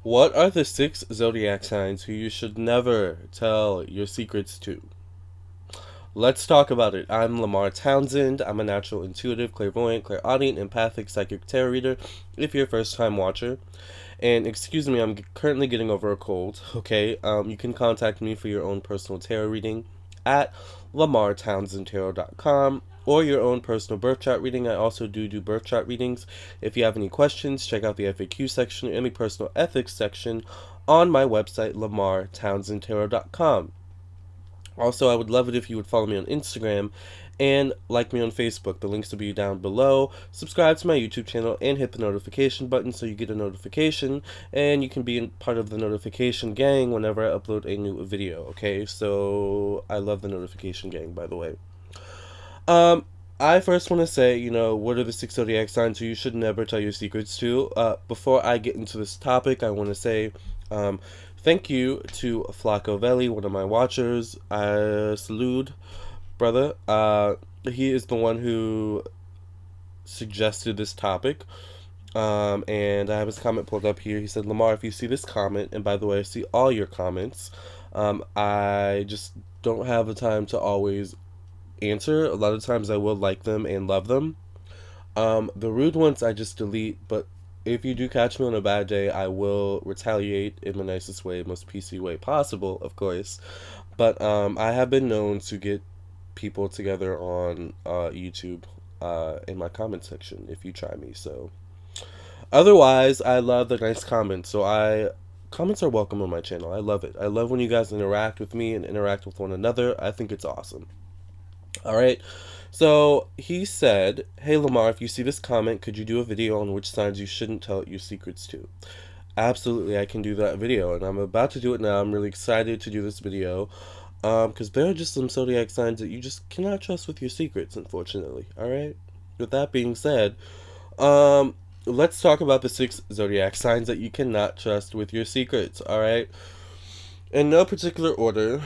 What are the 6 zodiac signs who you should never tell your secrets to? Let's talk about it. I'm Lamar Townsend. I'm a natural intuitive, clairvoyant, clairaudient, empathic, psychic tarot reader if you're a first time watcher. And excuse me, I'm currently getting over a cold, okay? You can contact me for your own personal tarot reading at lamartownsendtarot.com or your own personal birth chart reading. I also do birth chart readings. If you have any questions, check out the FAQ section and the personal ethics section on my website, lamartownsendtarot.com. Also, I would love it if you would follow me on Instagram and like me on Facebook. The links will be down below. Subscribe to my YouTube channel and hit the notification button so you get a notification and you can be part of the notification gang whenever I upload a new video, okay? So, I love the notification gang, by the way. Um, I first want to say, what are the 6 zodiac signs who you should never tell your secrets to? Before I get into this topic, I want to say, um, thank you to Flacco Velli, one of my watchers. I salute, brother. He is the one who suggested this topic. And I have his comment pulled up here. He said, Lamar, if you see this comment, and by the way, I see all your comments, I just don't have the time to always answer. A lot of times I will like them and love them. The rude ones I just delete, but if you do catch me on a bad day, I will retaliate in the nicest way, most PC way possible, of course. But I have been known to get people together on YouTube in my comment section if you try me. So otherwise, I love the nice comments. Comments are welcome on my channel. I love it. I love when you guys interact with me and interact with one another. I think it's awesome. All right. So he said, Hey Lamar, if you see this comment, could you do a video on which signs you shouldn't tell your secrets to? Absolutely, I can do that video, and I'm about to do it now. I'm really excited to do this video because there are just some zodiac signs that you just cannot trust with your secrets, unfortunately. All right. With that being said, um, let's talk about the 6 zodiac signs that you cannot trust with your secrets. All right. In no particular order,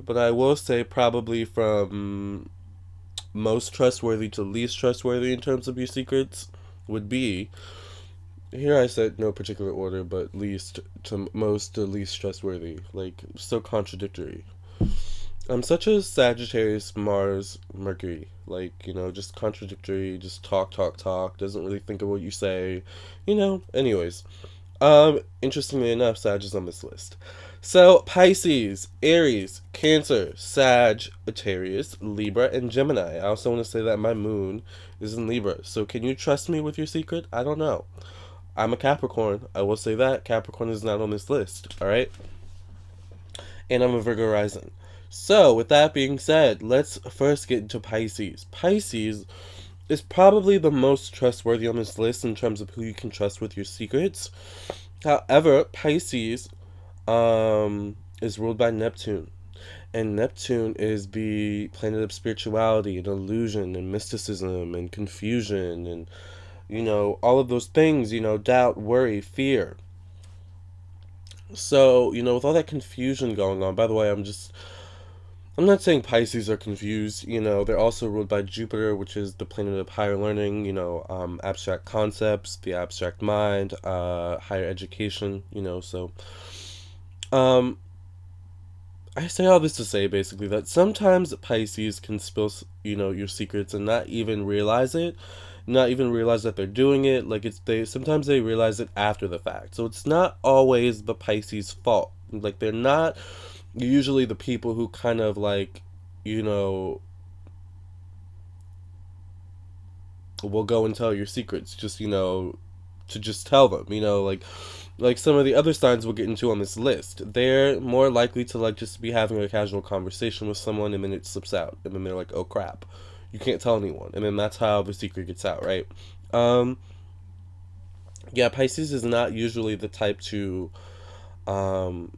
but I will say probably from most trustworthy to least trustworthy in terms of your secrets would be, here I said no particular order, but least to most to least trustworthy. Like, so contradictory. I'm such a Sagittarius, Mars, Mercury. Like, just contradictory, just talk, talk, talk, doesn't really think of what you say. Anyways. Interestingly enough, Sag is on this list. So, Pisces, Aries, Cancer, Sagittarius, Libra, and Gemini. I also want to say that my moon is in Libra. So, can you trust me with your secret? I don't know. I'm a Capricorn. I will say that. Capricorn is not on this list, alright? And I'm a Virgo rising. So, with that being said, let's first get into Pisces. Pisces is probably the most trustworthy on this list in terms of who you can trust with your secrets. However, Pisces is ruled by Neptune. And Neptune is the planet of spirituality and illusion and mysticism and confusion and, all of those things, doubt, worry, fear. So, with all that confusion going on, by the way, I'm not saying Pisces are confused, they're also ruled by Jupiter, which is the planet of higher learning, abstract concepts, the abstract mind, higher education, so um, I say all this to say basically that sometimes Pisces can spill, your secrets and not even realize it, not even realize that they're doing it. Like sometimes they realize it after the fact. So it's not always the Pisces' fault. Like they're not usually the people who kind of like, you know, will go and tell your secrets just, to just tell them, like some of the other signs we'll get into on this list, they're more likely to like just be having a casual conversation with someone and then it slips out and then they're like, oh crap, you can't tell anyone, and then that's how the secret gets out, right? um yeah, Pisces is not usually the type to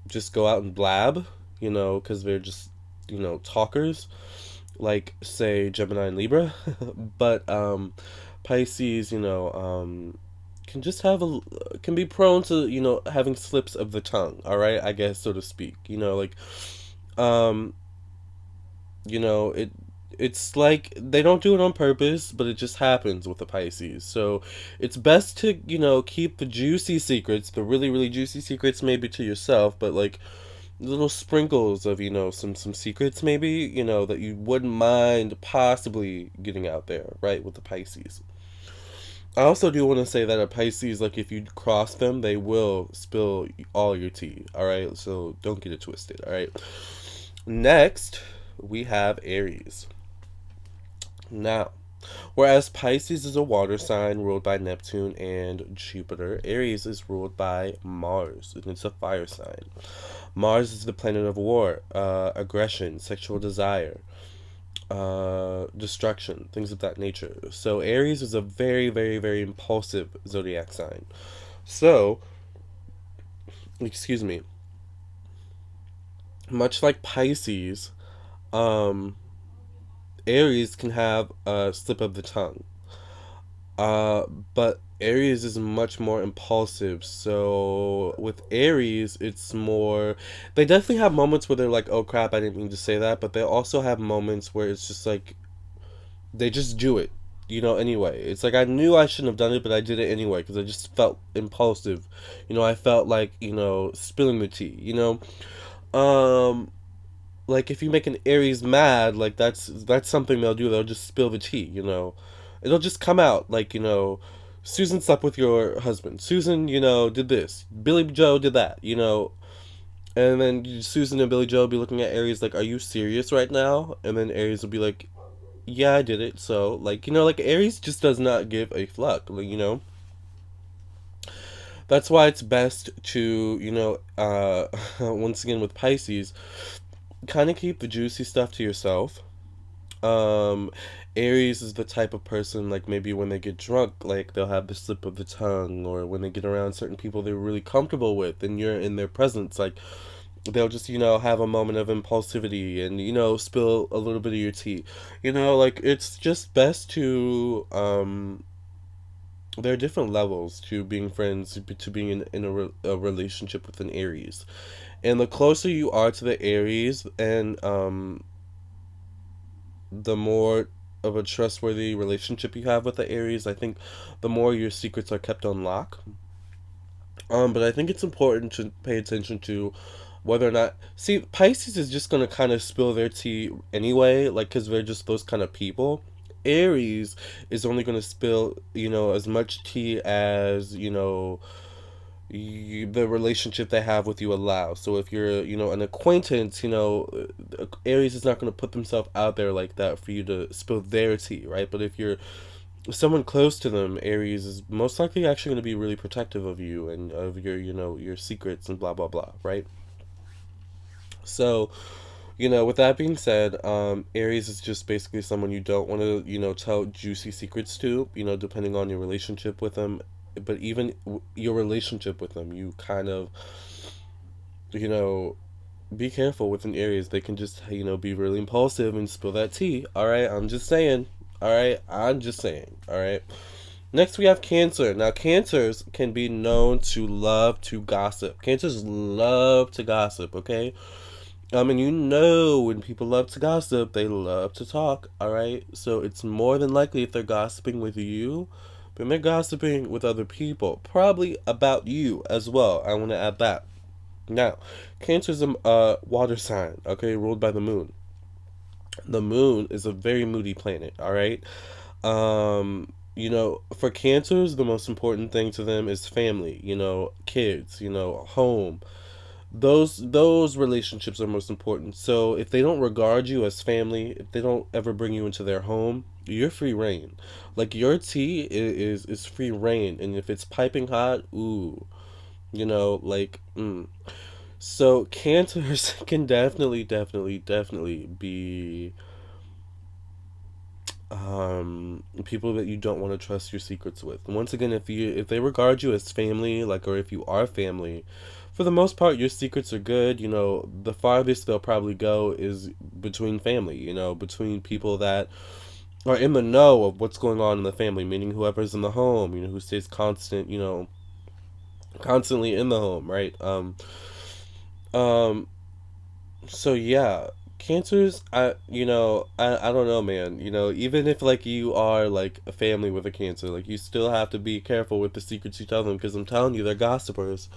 just go out and blab, because they're just, talkers, like say Gemini and Libra. But Pisces, can just can be prone to, having slips of the tongue, all right, I guess, so to speak, like um it. It's like they don't do it on purpose, but it just happens with the Pisces. So it's best to, keep the juicy secrets, the really, really juicy secrets, maybe to yourself, but like little sprinkles of, some secrets, maybe, that you wouldn't mind possibly getting out there, right, with the Pisces. I also do want to say that a Pisces, like if you cross them, they will spill all your tea, all right? So don't get it twisted, all right? Next, we have Aries. Now, whereas Pisces is a water sign ruled by Neptune and Jupiter, Aries is ruled by Mars, and it's a fire sign. Mars is the planet of war, aggression, sexual desire, destruction, things of that nature. So Aries is a very, very, very impulsive zodiac sign. So, excuse me, much like Pisces, um, Aries can have a slip of the tongue. Uh, but Aries is much more impulsive. So with Aries, it's more. They definitely have moments where they're like, "Oh crap, I didn't mean to say that," but they also have moments where it's just like they just do it. Anyway, it's like I knew I shouldn't have done it, but I did it anyway because I just felt impulsive. I felt like spilling the tea. Um, like if you make an Aries mad, like that's something they'll do. They'll just spill the tea. It'll just come out like Susan slept with your husband. Susan, did this. Billy Joe did that. And then Susan and Billy Joe will be looking at Aries like, "Are you serious right now?" And then Aries will be like, "Yeah, I did it." So like Aries just does not give a fuck. Like. That's why it's best to once again with Pisces, kind of keep the juicy stuff to yourself. Um, Aries is the type of person like maybe when they get drunk, like they'll have the slip of the tongue, or when they get around certain people they're really comfortable with, and you're in their presence, like they'll just have a moment of impulsivity and spill a little bit of your tea. Like it's just best to there are different levels to being friends to being in a relationship with an Aries, and the closer you are to the Aries and the more of a trustworthy relationship you have with the Aries, I think the more your secrets are kept on lock. But I think it's important to pay attention to whether or not. See, Pisces is just gonna kind of spill their tea anyway, like because they're just those kind of people. Aries is only gonna spill, as much tea as the relationship they have with you allows. So if you're, an acquaintance, Aries is not going to put themselves out there like that for you to spill their tea, right? But if you're someone close to them, Aries is most likely actually going to be really protective of you and of your, your secrets and blah blah blah, right? So, with that being said, Aries is just basically someone you don't want to, tell juicy secrets to, depending on your relationship with them. But even your relationship with them, you kind of, you know, be careful with an Aries. They can just, be really impulsive and spill that tea. All right, I'm just saying. All right, I'm just saying. All right. Next, we have Cancer. Now, Cancers can be known to love to gossip. Cancers love to gossip, okay? And when people love to gossip, they love to talk, alright? So it's more than likely if they're gossiping with you, then they're gossiping with other people. Probably about you as well. I want to add that. Now, Cancer's a water sign, okay, ruled by the moon. The moon is a very moody planet, alright? For Cancers, the most important thing to them is family, kids, home, those relationships are most important. So if they don't regard you as family, if they don't ever bring you into their home, you're free reign. Like your tea is free reign, and if it's piping hot, ooh, like So cancers can definitely, definitely, definitely be people that you don't want to trust your secrets with. Once again, if they regard you as family, like, or if you are family, for the most part your secrets are good. The farthest they'll probably go is between family, between people that are in the know of what's going on in the family, meaning whoever's in the home, who stays constantly in the home, right? um so yeah, Cancers, I don't know, man. Even if like you are like a family with a cancer, like you still have to be careful with the secrets you tell them because I'm telling you, they're gossipers.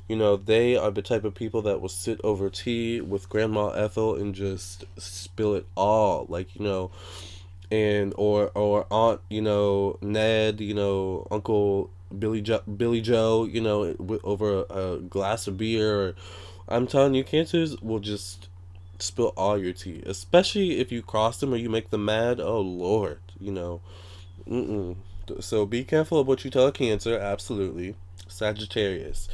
They are the type of people that will sit over tea with Grandma Ethel and just spill it all, like and or Aunt, Ned, Uncle Billy Joe, over a glass of beer. I'm telling you, cancers will just spill all your tea, especially if you cross them or you make them mad. Oh Lord, Mm-mm. So be careful of what you tell a Cancer. Absolutely. Sagittarius.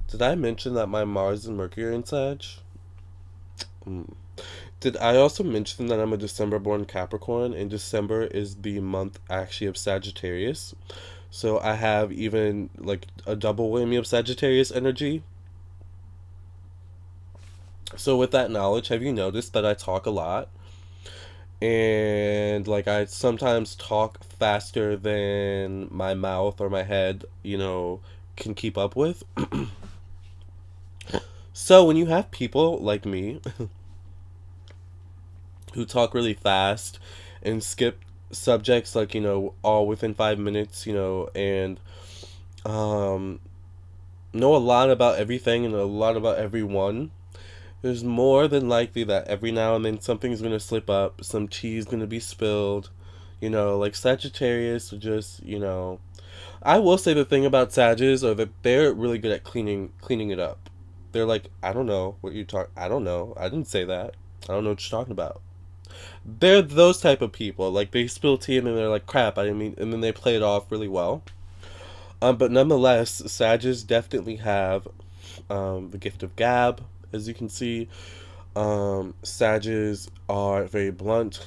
Did I mention that my Mars and Mercury are in Sag? Mm. Did I also mention that I'm a December born Capricorn and December is the month actually of Sagittarius? So I have even like a double whammy of Sagittarius energy. So with that knowledge, have you noticed that I talk a lot? And like I sometimes talk faster than my mouth or my head, can keep up with. So when you have people like me who talk really fast and skip subjects like, all within 5 minutes, and um know a lot about everything and a lot about everyone, there's more than likely that every now and then something's gonna slip up, some tea's gonna be spilled. Like Sagittarius, just I will say the thing about Sages are that they're really good at cleaning it up. They're like, I don't know what you talk. I don't know. I didn't say that. I don't know what you're talking about. They're those type of people. Like they spill tea and then they're like, crap. I didn't mean. And then they play it off really well. But nonetheless, Sages definitely have the gift of gab, as you can see. Sages are very blunt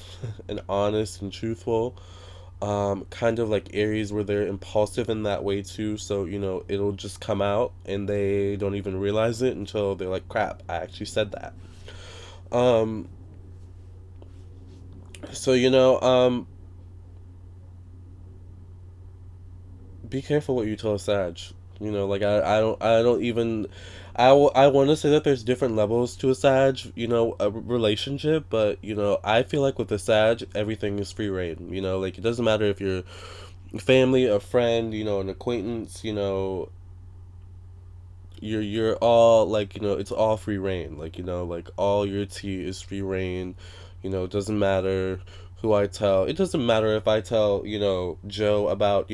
and honest and truthful. Kind of like Aries, where they're impulsive in that way too. So it'll just come out, and they don't even realize it until they're like, "Crap, I actually said that." Um, so be careful what you tell a Sag. Like I don't even. I want to say that there's different levels to a Sag, a relationship, but I feel like with a Sag, everything is free reign. Like it doesn't matter if you're family, a friend, an acquaintance, you're all like, it's all free reign. Like, like all your tea is free reign. It doesn't matter who I tell. It doesn't matter if I tell, Joe about,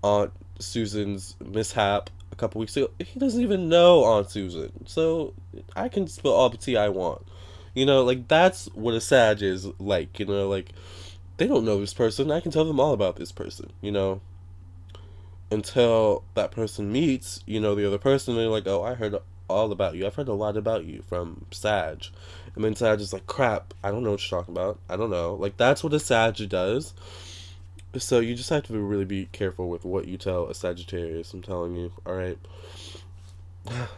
Aunt Susan's mishap a couple weeks ago. He doesn't even know Aunt Susan. So I can spill all the tea I want. Like that's what a Sag is like, like they don't know this person. I can tell them all about this person, until that person meets, the other person. And they're like, oh, I heard all about you. I've heard a lot about you from Sag. And then Sag is like, crap, I don't know what you're talking about. I don't know. Like, that's what a Sag does. So you just have to really be careful with what you tell a Sagittarius. I'm telling you. All right.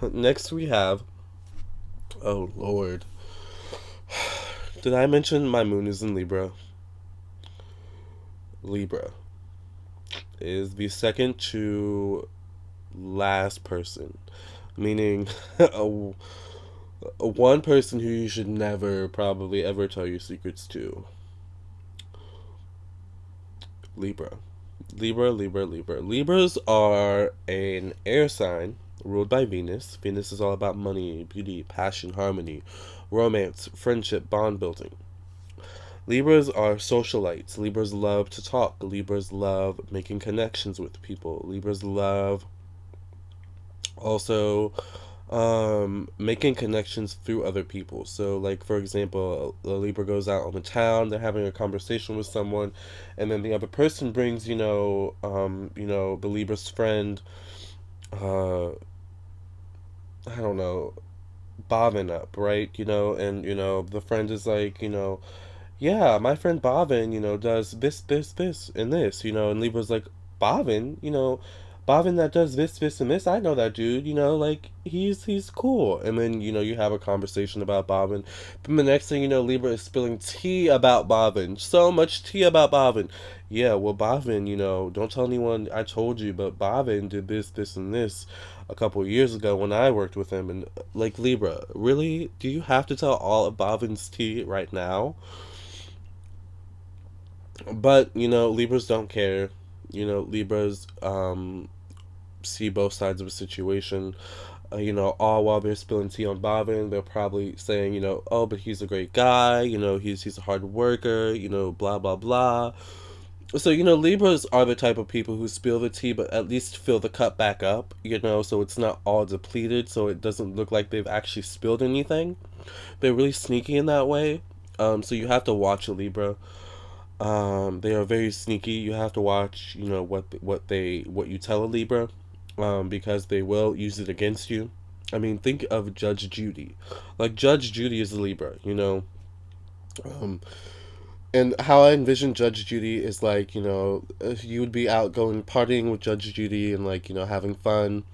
Next we have, oh, Lord. Did I mention my moon is in Libra? Libra is the second to last person, meaning a one person who you should never probably ever tell your secrets to. Libra. Libra, Libra, Libra. Libras are an air sign ruled by Venus. Venus is all about money, beauty, passion, harmony, romance, friendship, bond building. Libras are socialites. Libras love to talk. Libras love making connections with people. Libras love also making connections through other people. So like for example, a Libra goes out on the town, they're having a conversation with someone, and then the other person brings the Libra's friend, uh I don't know, Bobbin up, right? And the friend is like, yeah, my friend Bobbin, does this, and this, and Libra's like, Bobbin, Bhavin that does this, and this, I know that dude, like, he's cool. And then, you have a conversation about Bhavin. Then the next thing you know, Libra is spilling tea about Bhavin. So much tea about Bhavin. Yeah, well, Bhavin, don't tell anyone I told you, but Bhavin did this, and this a couple of years ago when I worked with him. And, like, Libra, really? Do you have to tell all of Bhavin's tea right now? But, Libras don't care. Libras, see both sides of a situation. All while they're spilling tea on Bhavin, they're probably saying, oh, but he's a great guy, he's a hard worker, blah blah blah. So, Libras are the type of people who spill the tea, but at least fill the cup back up, so it's not all depleted, so it doesn't look like they've actually spilled anything. They're really sneaky in that way. So you have to watch a Libra. They are very sneaky. You have to watch, what you tell a Libra, because they will use it against you. I mean, think of Judge Judy. Like, Judge Judy is a Libra. Um, and how I envision Judge Judy is like, you would be out going partying with Judge Judy and, like, having fun.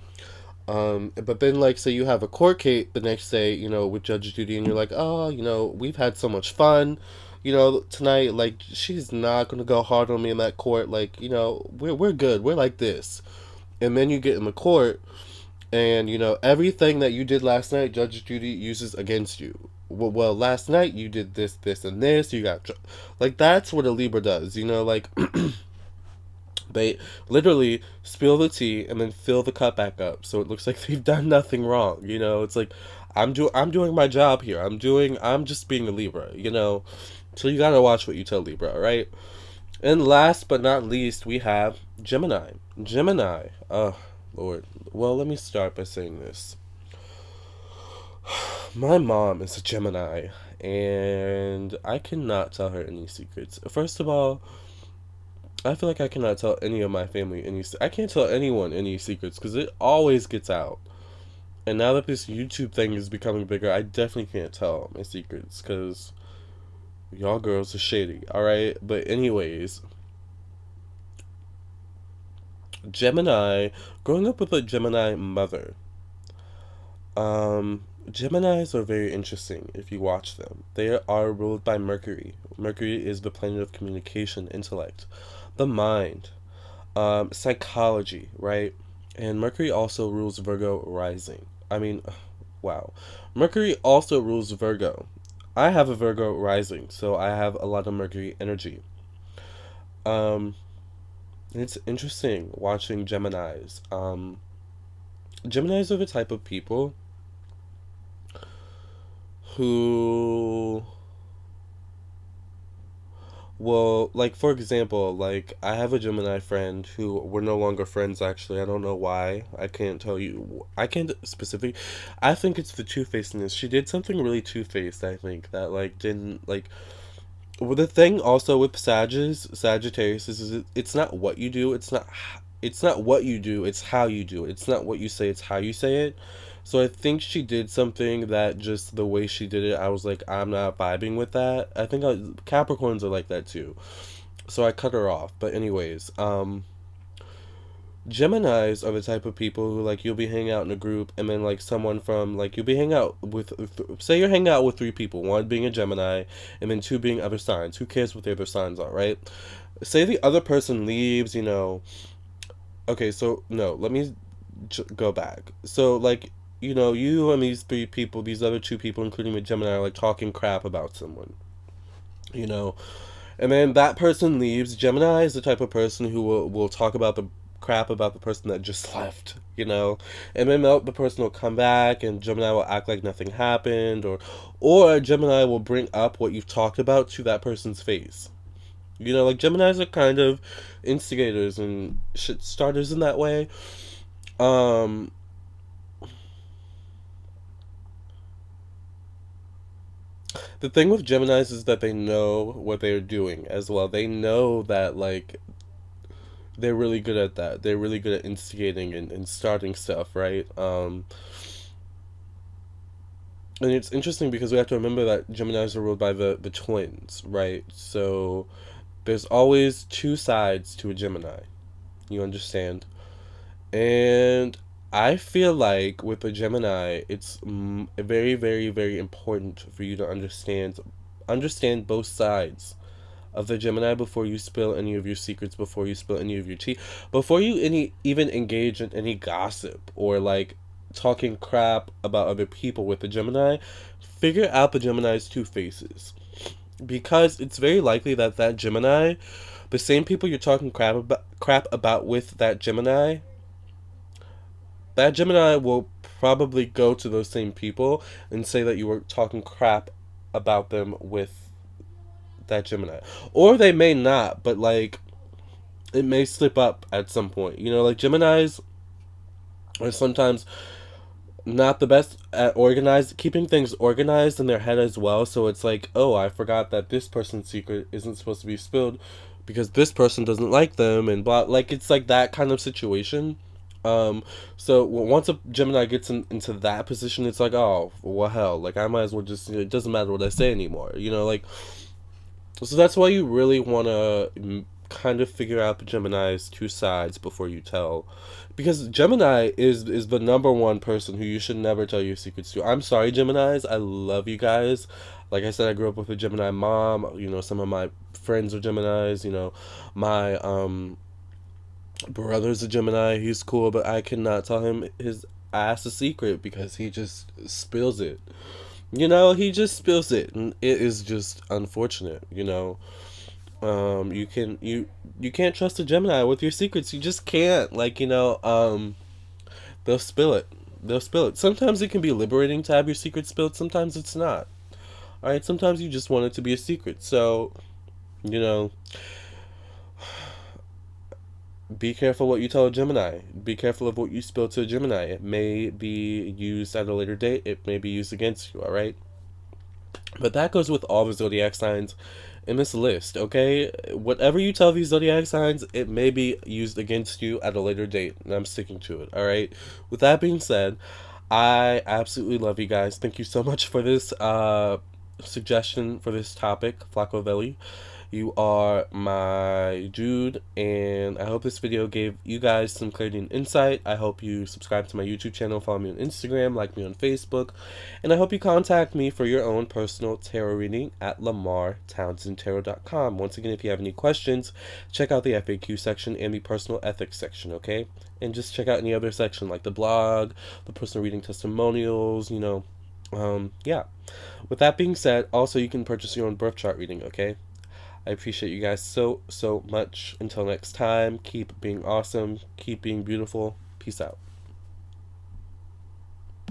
But then, like, say you have a court case the next day, with Judge Judy, and you're like, oh, we've had so much fun, tonight. Like, she's not gonna go hard on me in that court. Like, we're good. We're like this. And then you get in the court, and everything that you did last night, Judge Judy uses against you. Well, last night you did this, and this. You got, like, that's what a Libra does. Like. They literally spill the tea and then fill the cup back up, so it looks like they've done nothing wrong. It's like, I'm doing my job here. I'm just being a Libra. So you gotta watch what you tell Libra, right? And last but not least, we have Gemini. Gemini. Oh Lord. Well, let me start by saying this. My mom is a Gemini, and I cannot tell her any secrets. First of all, I feel like I cannot tell any of my family any. I can't tell anyone any secrets because it always gets out. And now that this YouTube thing is becoming bigger, I definitely can't tell my secrets because y'all girls are shady. All right, but anyways, Gemini. Growing up with a Gemini mother, Geminis are very interesting if you watch them. They are ruled by Mercury. Mercury is the planet of communication, intellect, the mind, psychology, right? And Mercury also rules Virgo rising. I mean, wow. Mercury also rules Virgo. I have a Virgo rising, so I have a lot of Mercury energy. Um, it's interesting watching Geminis. Geminis are the type of people who, well, like, for example, like, I have a Gemini friend who we're no longer friends, actually. I don't know why. I can't tell you. I can't specific. I think it's the two-facedness. She did something really two-faced, I think, that, like, didn't, like, well, the thing also with Sagittarius is it's not what you do, it's not what you do, it's how you do it. It's not what you say, it's how you say it. So I think she did something that just the way she did it, I was like, I'm not vibing with that. I think Capricorns are like that too. So I cut her off. But anyways, Geminis are the type of people who, like, you'll be hanging out in a group, and then, like, someone from, like, you'll be hanging out with, say you're hanging out with three people, one being a Gemini, and then two being other signs. Who cares what the other signs are, right? Say the other person leaves, okay, so, no, let me go back. So, like, you and these three people, these other two people, including the Gemini, are, like, talking crap about someone, you know? And then that person leaves. Gemini is the type of person who will talk about the crap about the person that just left. And then the person will come back, and Gemini will act like nothing happened, or Gemini will bring up what you've talked about to that person's face. Like, Geminis are kind of instigators and shit starters in that way. Um, the thing with Geminis is that they know what they're doing as well. They know that, like, they're really good at that. They're really good at instigating and starting stuff, right? And it's interesting because we have to remember that Geminis are ruled by the twins, right? So there's always two sides to a Gemini. You understand? And I feel like with a Gemini, it's very, very, very important for you to understand both sides of the Gemini before you spill any of your secrets, before you spill any of your tea, before you even engage in any gossip or like talking crap about other people with the Gemini. Figure out the Gemini's two faces, because it's very likely that that Gemini, the same people you're talking crap about with that Gemini will probably go to those same people and say that you were talking crap about them with that Gemini. Or they may not, but like it may slip up at some point. You know, like Geminis are sometimes not the best at keeping things organized in their head as well. So it's like, oh, I forgot that this person's secret isn't supposed to be spilled because this person doesn't like them and blah. Like it's like that kind of situation. Um, so once a Gemini gets into that position, it's like, oh, well, hell, like I might as well just, it doesn't matter what I say anymore. You know, like, so that's why you really want to kind of figure out the Gemini's two sides before you tell, because Gemini is the number one person who you should never tell your secrets to. I'm sorry, Geminis. I love you guys. Like I said, I grew up with a Gemini mom. You know, some of my friends are Geminis. You know, my brother's a Gemini. He's cool, but I cannot tell him his ass a secret because he just spills it. You know, he just spills it, and it is just unfortunate. You know, you can't trust a Gemini with your secrets. You just can't. Like, they'll spill it. They'll spill it. Sometimes it can be liberating to have your secret spilled. Sometimes it's not. All right. Sometimes you just want it to be a secret. So, you know, be careful what you tell a Gemini. Be careful of what you spill to a Gemini. It may be used at a later date. It may be used against you. All right. But that goes with all the zodiac signs in this list, okay? Whatever you tell these zodiac signs, it may be used against you at a later date, and I'm sticking to it, all right? With that being said, I absolutely love you guys. Thank you so much for this suggestion for this topic, Flacovelli. You are my dude, and I hope this video gave you guys some clarity and insight. I hope you subscribe to my YouTube channel, follow me on Instagram, like me on Facebook, and I hope you contact me for your own personal tarot reading at lamartownsendtarot.com. Once again, if you have any questions, check out the FAQ section and the personal ethics section, okay? And just check out any other section like the blog, the personal reading testimonials, yeah. With that being said, also you can purchase your own birth chart reading, okay? I appreciate you guys so, so much. Until next time, keep being awesome, keep being beautiful. Peace out.